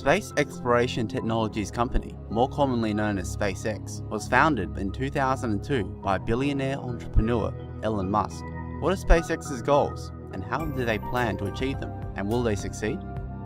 Space Exploration Technologies Company, more commonly known as SpaceX, was founded in 2002 by billionaire entrepreneur Elon Musk. What are SpaceX's goals, and how do they plan to achieve them, and will they succeed?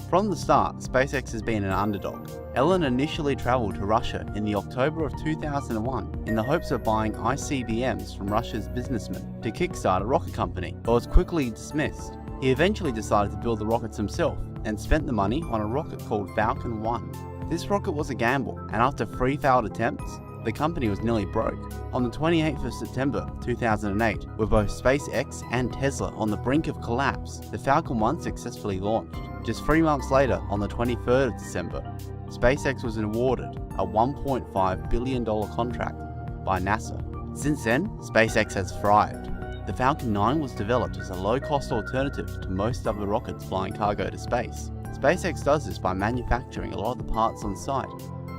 From the start, SpaceX has been an underdog. Elon initially traveled to Russia in the October of 2001 in the hopes of buying ICBMs from Russia's businessmen to kickstart a rocket company, but was quickly dismissed. He eventually decided to build the rockets himself and spent the money on a rocket called Falcon 1. This rocket was a gamble, and after 3 failed attempts, the company was nearly broke. On the 28th of September 2008, with both SpaceX and Tesla on the brink of collapse, the Falcon 1 successfully launched. Just 3 months later, on the 23rd of December, SpaceX was awarded a $1.5 billion contract by NASA. Since then, SpaceX has thrived. The Falcon 9 was developed as a low-cost alternative to most other rockets flying cargo to space. SpaceX does this by manufacturing a lot of the parts on site,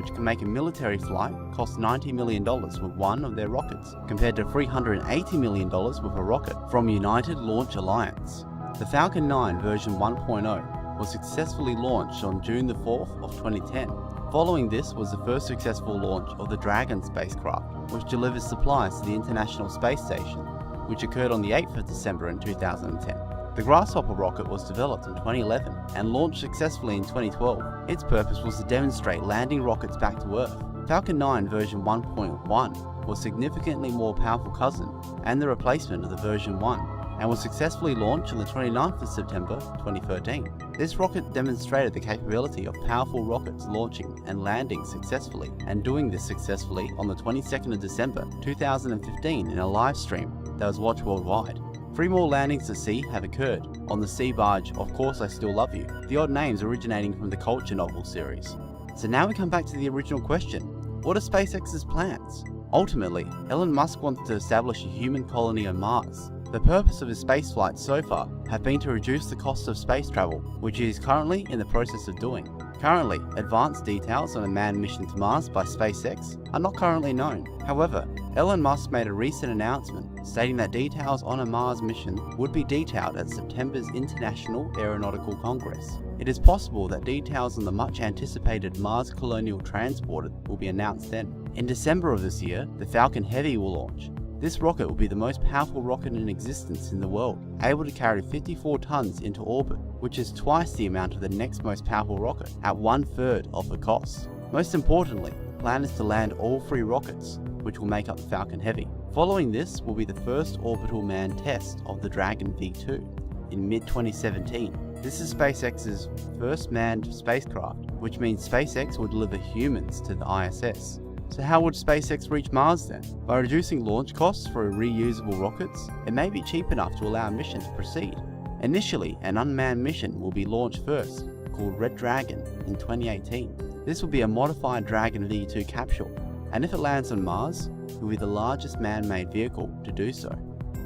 which can make a military flight cost $90 million with one of their rockets, compared to $380 million with a rocket from United Launch Alliance. The Falcon 9 version 1.0 was successfully launched on June the 4th of 2010. Following this was the first successful launch of the Dragon spacecraft, which delivers supplies to the International Space Station, which occurred on the 8th of December in 2010. The Grasshopper rocket was developed in 2011 and launched successfully in 2012. Its purpose was to demonstrate landing rockets back to Earth. Falcon 9 version 1.1 was significantly more powerful cousin and the replacement of the version 1, and was successfully launched on the 29th of September 2013. This rocket demonstrated the capability of powerful rockets launching and landing successfully, and doing this successfully on the 22nd of December 2015 in a live stream that was watched worldwide. 3 more landings to sea have occurred on the sea barge Of Course I Still Love You, the odd names originating from the Culture novel series. So now we come back to the original question: what are SpaceX's plans? Ultimately, Elon Musk wants to establish a human colony on Mars. The purpose of his space flights so far have been to reduce the cost of space travel, which he is currently in the process of doing. Currently, advanced details on a manned mission to Mars by SpaceX are not currently known. However, Elon Musk made a recent announcement stating that details on a Mars mission would be detailed at September's International Aeronautical Congress. It is possible that details on the much anticipated Mars Colonial Transporter will be announced then. In December of this year, the Falcon Heavy will launch. This rocket will be the most powerful rocket in existence in the world, able to carry 54 tons into orbit, which is twice the amount of the next most powerful rocket, at 1/3 of the cost. Most importantly, the plan is to land all 3 rockets, which will make up the Falcon Heavy. Following this will be the first orbital manned test of the Dragon V2 in mid-2017. This is SpaceX's first manned spacecraft, which means SpaceX will deliver humans to the ISS. So how would SpaceX reach Mars then? By reducing launch costs for reusable rockets, it may be cheap enough to allow a mission to proceed. Initially, an unmanned mission will be launched first, called Red Dragon, in 2018. This will be a modified Dragon V2 capsule, and if it lands on Mars, it will be the largest man-made vehicle to do so.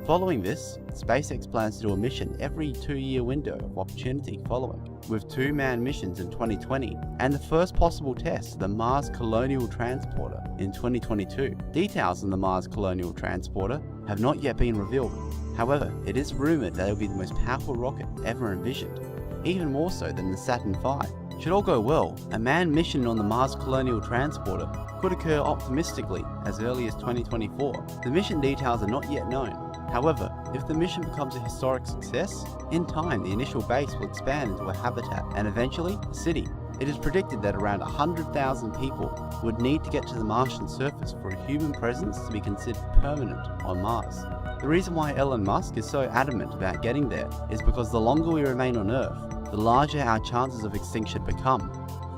Following this, SpaceX plans to do a mission every 2-year window of opportunity following, with 2 manned missions in 2020 and the first possible test of the Mars Colonial Transporter in 2022. Details on the Mars Colonial Transporter have not yet been revealed. However, it is rumored that it will be the most powerful rocket ever envisioned, even more so than the Saturn V. Should all go well, a manned mission on the Mars Colonial Transporter could occur optimistically as early as 2024. The mission details are not yet known. However, if the mission becomes a historic success, in time the initial base will expand into a habitat and eventually a city. It is predicted that around 100,000 people would need to get to the Martian surface for a human presence to be considered permanent on Mars. The reason why Elon Musk is so adamant about getting there is because the longer we remain on Earth, the larger our chances of extinction become,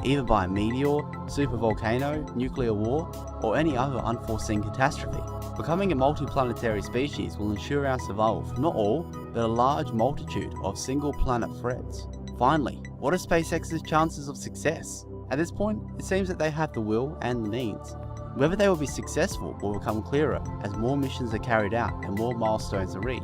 either by a meteor, supervolcano, nuclear war, or any other unforeseen catastrophe. Becoming a multiplanetary species will ensure our survival for not all, but a large multitude of single-planet threats. Finally, what are SpaceX's chances of success? At this point, it seems that they have the will and the means. Whether they will be successful will become clearer as more missions are carried out and more milestones are reached.